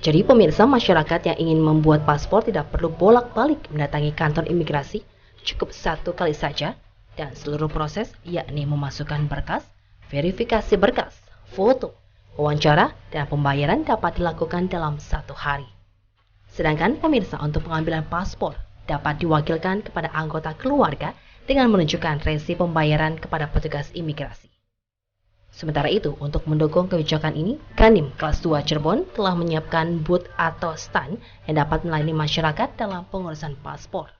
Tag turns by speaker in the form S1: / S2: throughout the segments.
S1: Jadi pemirsa, masyarakat yang ingin membuat paspor tidak perlu bolak-balik mendatangi kantor imigrasi, cukup satu kali saja, dan seluruh proses yakni memasukkan berkas, verifikasi berkas, foto, wawancara, dan pembayaran dapat dilakukan dalam 1 hari. Sedangkan pemirsa, untuk pengambilan paspor dapat diwakilkan kepada anggota keluarga dengan menunjukkan resi pembayaran kepada petugas imigrasi. Sementara itu, untuk mendukung kebijakan ini, Kandim kelas 2 Cirebon telah menyiapkan booth atau stand yang dapat melayani masyarakat dalam pengurusan paspor.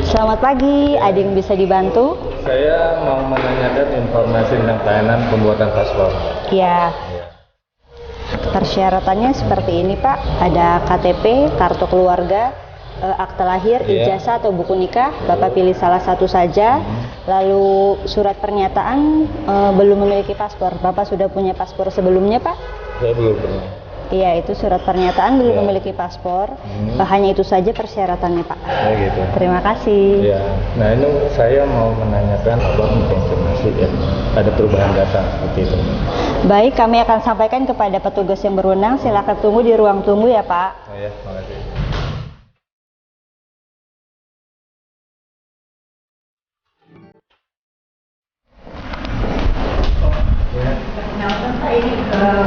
S2: Selamat pagi, ada yang bisa dibantu?
S3: Saya mau menanyakan informasi tentang pelayanan pembuatan paspor.
S2: Ya. Persyaratannya seperti ini, Pak. Ada KTP, kartu keluarga, akte lahir, ijazah atau buku nikah. Bapak pilih salah satu saja. Lalu surat pernyataan belum memiliki paspor. Bapak sudah punya paspor sebelumnya, Pak?
S3: Saya belum pernah.
S2: Iya, itu surat pernyataan belum memiliki paspor. Hanya itu saja persyaratannya, Pak.
S3: Ya, gitu.
S2: Terima kasih.
S3: Ya. Nah, ini saya mau menanyakan informasi ya. Ada perubahan data seperti itu.
S2: Baik, kami akan sampaikan kepada petugas yang berwenang. Silakan tunggu di ruang tunggu ya, Pak.
S3: Oh ya, terima kasih.
S2: Perkenalkan, Pak, ini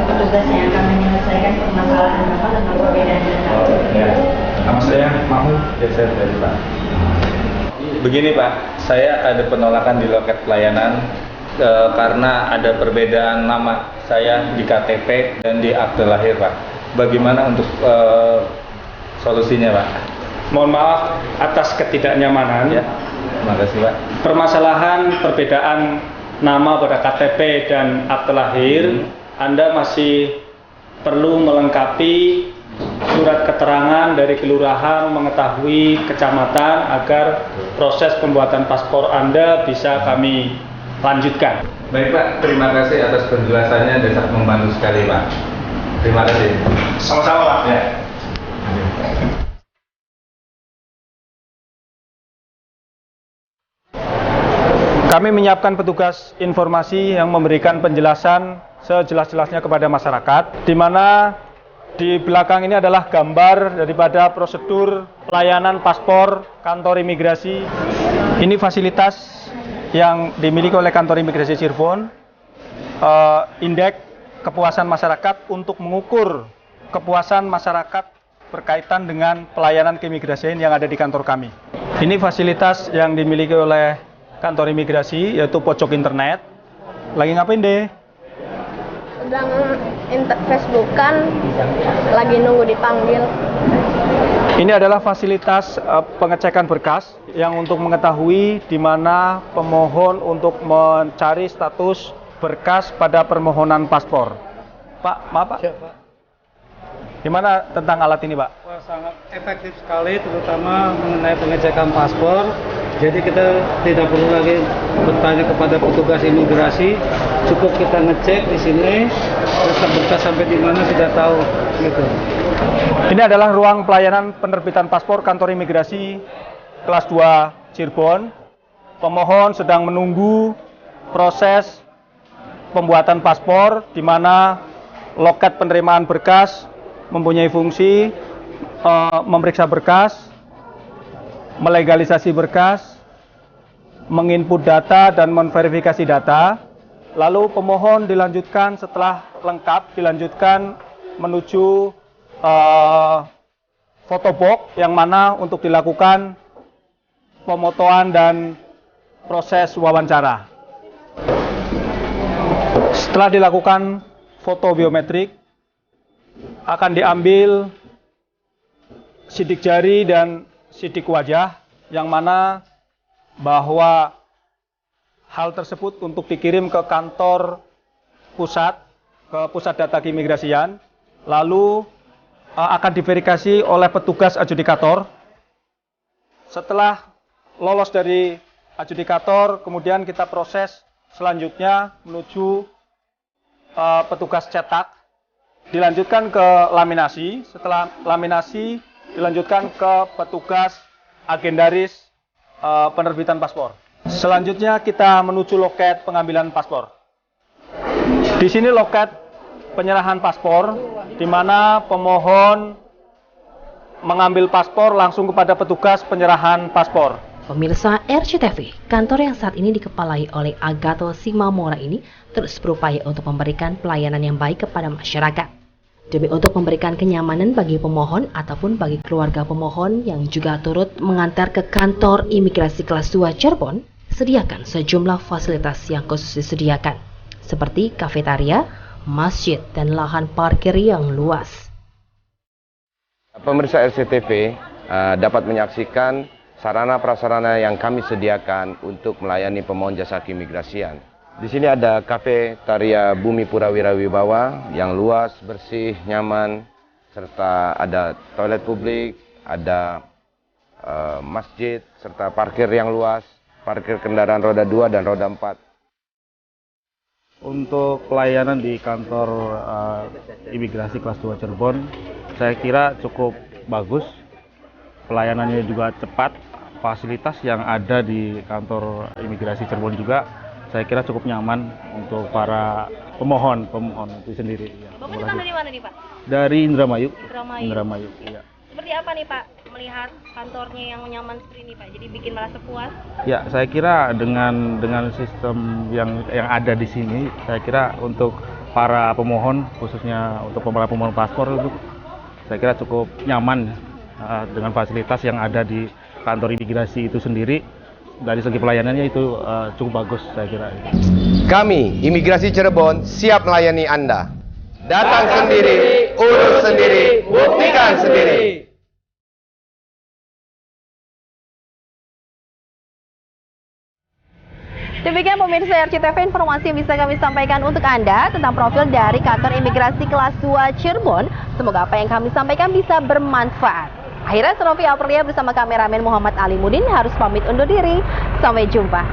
S2: petugas yang akan menyelesaikan permasalahan Bapak tentang perbedaan data.
S3: Ya. Nama saya Mahmud, saya dari Pak. Begini Pak, saya ada penolakan di loket pelayanan karena ada perbedaan nama saya di KTP dan di akte lahir Pak. Bagaimana untuk solusinya Pak?
S4: Mohon maaf atas ketidaknyamanan.
S3: Ya, terima kasih Pak.
S4: Permasalahan perbedaan nama pada KTP dan akte lahir, Anda masih perlu melengkapi surat keterangan dari kelurahan, mengetahui kecamatan agar proses pembuatan paspor Anda bisa kami lanjutkan.
S3: Baik Pak, terima kasih atas penjelasannya dan sangat membantu sekali Pak. Terima kasih.
S4: Sama-sama Pak.
S3: Ya.
S4: Kami menyiapkan petugas informasi yang memberikan penjelasan sejelas-jelasnya kepada masyarakat, di mana di belakang ini adalah gambar daripada prosedur pelayanan paspor kantor imigrasi. Ini fasilitas yang dimiliki oleh kantor imigrasi Cirebon, indeks kepuasan masyarakat untuk mengukur kepuasan masyarakat berkaitan dengan pelayanan keimigrasian yang ada di kantor kami. Ini fasilitas yang dimiliki oleh kantor imigrasi, yaitu pojok internet. Lagi ngapain deh?
S5: Sedang Facebookan, lagi nunggu dipanggil.
S4: Ini adalah fasilitas pengecekan berkas yang untuk mengetahui di mana pemohon untuk mencari status berkas pada permohonan paspor. Pak, maaf Pak.
S6: Siapa?
S4: Gimana tentang alat ini Pak?
S6: Wah, sangat efektif sekali, terutama mengenai pengecekan paspor. Jadi kita tidak perlu lagi bertanya kepada petugas imigrasi, cukup kita ngecek di sini, berkas sampai di mana sudah tahu, gitu.
S4: Ini adalah ruang pelayanan penerbitan paspor kantor imigrasi kelas 2 Cirebon. Pemohon sedang menunggu proses pembuatan paspor, di mana loket penerimaan berkas mempunyai fungsi memeriksa berkas, melegalisasi berkas, menginput data dan memverifikasi data. Lalu pemohon dilanjutkan setelah lengkap, dilanjutkan menuju fotobox yang mana untuk dilakukan pemotoan dan proses wawancara. Setelah dilakukan foto biometrik, akan diambil sidik jari dan sidik wajah, yang mana bahwa hal tersebut untuk dikirim ke kantor pusat, ke pusat data keimigrasian, lalu akan diverifikasi oleh petugas adjudikator. Setelah lolos dari adjudikator, kemudian kita proses selanjutnya menuju petugas cetak, dilanjutkan ke laminasi. Setelah laminasi dilanjutkan ke petugas agendaris penerbitan paspor. Selanjutnya kita menuju loket pengambilan paspor. Di sini loket penyerahan paspor, di mana pemohon mengambil paspor langsung kepada petugas penyerahan paspor.
S1: Pemirsa RCTV, kantor yang saat ini dikepalai oleh Agato Simamora ini terus berupaya untuk memberikan pelayanan yang baik kepada masyarakat. Demi untuk memberikan kenyamanan bagi pemohon ataupun bagi keluarga pemohon yang juga turut mengantar ke kantor imigrasi kelas 2 Cirebon, sediakan sejumlah fasilitas yang khusus disediakan, seperti kafetaria, masjid, dan lahan parkir yang luas.
S7: Pemirsa RCTV dapat menyaksikan sarana prasarana yang kami sediakan untuk melayani pemohon jasa keimigrasian. Di sini ada kafetaria Bumi Purawira Wibawa yang luas, bersih, nyaman, serta ada toilet publik, ada masjid, serta parkir yang luas, parkir kendaraan roda 2 dan roda 4.
S6: Untuk pelayanan di kantor imigrasi kelas 2 Cirebon, saya kira cukup bagus. Pelayanannya juga cepat. Fasilitas yang ada di kantor imigrasi Cirebon juga saya kira cukup nyaman untuk para pemohon itu sendiri.
S1: Bapak datang dari mana nih, Pak?
S6: Dari Indramayu.
S1: Indramayu.
S6: Iya.
S1: Seperti apa nih, Pak, melihat kantornya yang nyaman seperti ini, Pak? Jadi bikin merasa puas?
S6: Ya, saya kira dengan sistem yang ada di sini, saya kira untuk para pemohon, khususnya untuk para pemohon paspor itu saya kira cukup nyaman dengan fasilitas yang ada di kantor imigrasi itu sendiri. Dari segi pelayanannya itu cukup bagus, saya kira.
S7: Kami, Imigrasi Cirebon, siap melayani Anda. Datang sendiri, urus sendiri, buktikan sendiri.
S8: Demikian pemirsa RCTV, informasi yang bisa kami sampaikan untuk Anda tentang profil dari kantor imigrasi kelas 2 Cirebon. Semoga apa yang kami sampaikan bisa bermanfaat. Akhirnya Serofi Aprilia bersama kameramen Muhammad Ali Mudin harus pamit undur diri. Sampai jumpa.